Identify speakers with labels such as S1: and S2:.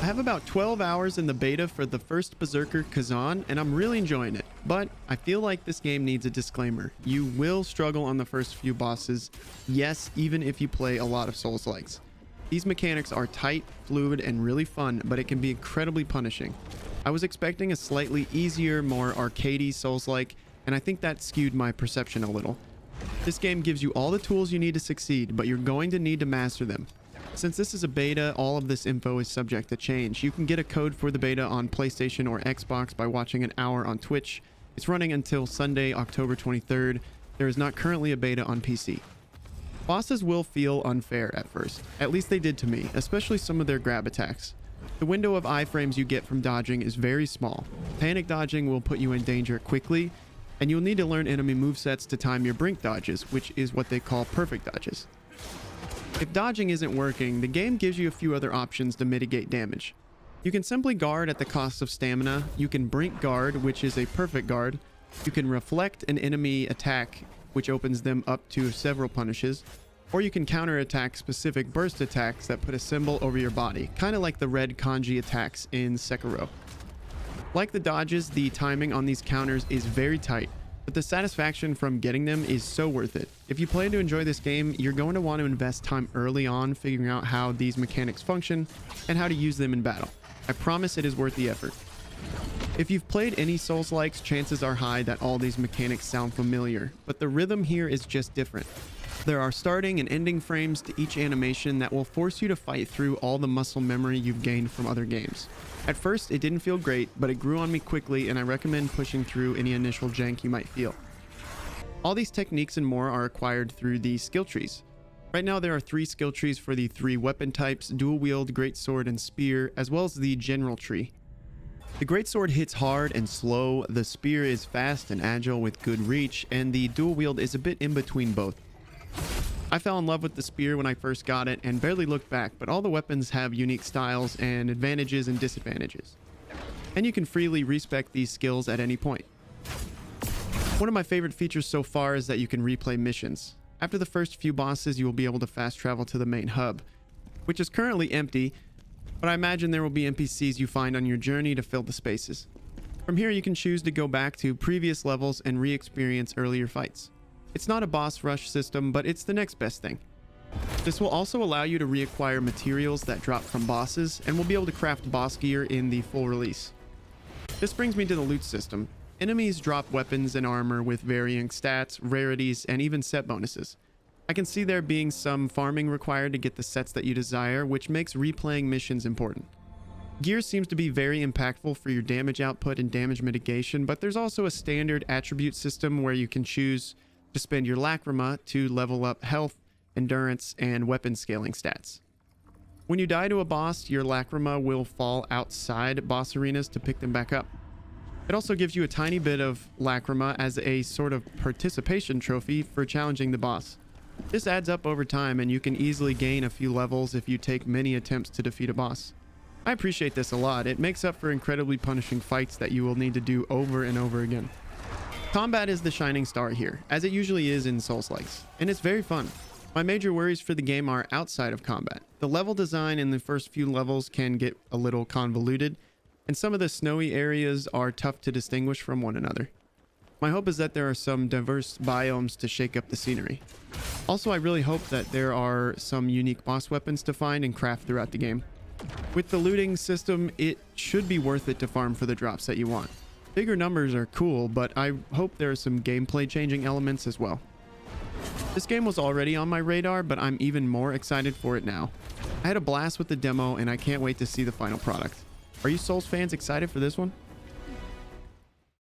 S1: have about 12 hours in the beta for the First Berzerker Khazan, and I'm really enjoying it. But I feel like this game needs a disclaimer. You will struggle on the first few bosses, yes, even if you play a lot of Souls-likes. These mechanics are tight, fluid, and really fun, but it can be incredibly punishing. I was expecting a slightly easier, more arcadey Souls-like, and I think that skewed my perception a little. This game gives you all the tools you need to succeed, but you're going to need to master them. Since this is a beta, all of this info is subject to change. You can get a code for the beta on PlayStation or Xbox by watching an hour on Twitch. It's running until Sunday, October 23rd. There is not currently a beta on PC. Bosses will feel unfair at first. At least they did to me, especially some of their grab attacks. The window of iframes you get from dodging is very small. Panic dodging will put you in danger quickly, and you'll need to learn enemy movesets to time your brink dodges, which is what they call perfect dodges. If dodging isn't working, the game gives you a few other options to mitigate damage. You can simply guard at the cost of stamina, you can brink guard, which is a perfect guard, you can reflect an enemy attack, which opens them up to several punishes, or you can counterattack specific burst attacks that put a symbol over your body, kind of like the red kanji attacks in Sekiro. Like the dodges, the timing on these counters is very tight, but the satisfaction from getting them is so worth it. If you plan to enjoy this game, you're going to want to invest time early on figuring out how these mechanics function and how to use them in battle. I promise it is worth the effort. If you've played any Souls-likes, chances are high that all these mechanics sound familiar, but the rhythm here is just different. There are starting and ending frames to each animation that will force you to fight through all the muscle memory you've gained from other games. At first, it didn't feel great, but it grew on me quickly, and I recommend pushing through any initial jank you might feel. All these techniques and more are acquired through the skill trees. Right now, there are 3 skill trees for the 3 weapon types: dual wield, greatsword, and spear, as well as the general tree. The greatsword hits hard and slow, the spear is fast and agile with good reach, and the dual wield is a bit in between both. I fell in love with the spear when I first got it and barely looked back, but all the weapons have unique styles and advantages and disadvantages. And you can freely respec these skills at any point. One of my favorite features so far is that you can replay missions. After the first few bosses, you will be able to fast travel to the main hub, which is currently empty, but I imagine there will be NPCs you find on your journey to fill the spaces. From here, you can choose to go back to previous levels and re-experience earlier fights. It's not a boss rush system, but it's the next best thing. This will also allow you to reacquire materials that drop from bosses, and will be able to craft boss gear in the full release. This brings me to the loot system. Enemies drop weapons and armor with varying stats, rarities, and even set bonuses. I can see there being some farming required to get the sets that you desire, which makes replaying missions important. Gear seems to be very impactful for your damage output and damage mitigation, but there's also a standard attribute system where you can choose to spend your lacrima to level up health, endurance, and weapon scaling stats. When you die to a boss, your lacrima will fall outside boss arenas to pick them back up. It also gives you a tiny bit of lacrima as a sort of participation trophy for challenging the boss. This adds up over time, and you can easily gain a few levels if you take many attempts to defeat a boss. I appreciate this a lot. It makes up for incredibly punishing fights that you will need to do over and over again. Combat is the shining star here, as it usually is in Souls-likes, and it's very fun. My major worries for the game are outside of combat. The level design in the first few levels can get a little convoluted, and some of the snowy areas are tough to distinguish from one another. My hope is that there are some diverse biomes to shake up the scenery. Also, I really hope that there are some unique boss weapons to find and craft throughout the game. With the looting system, it should be worth it to farm for the drops that you want. Bigger numbers are cool, but I hope there are some gameplay changing elements as well. This game was already on my radar, but I'm even more excited for it now. I had a blast with the demo, and I can't wait to see the final product. Are you Souls fans excited for this one?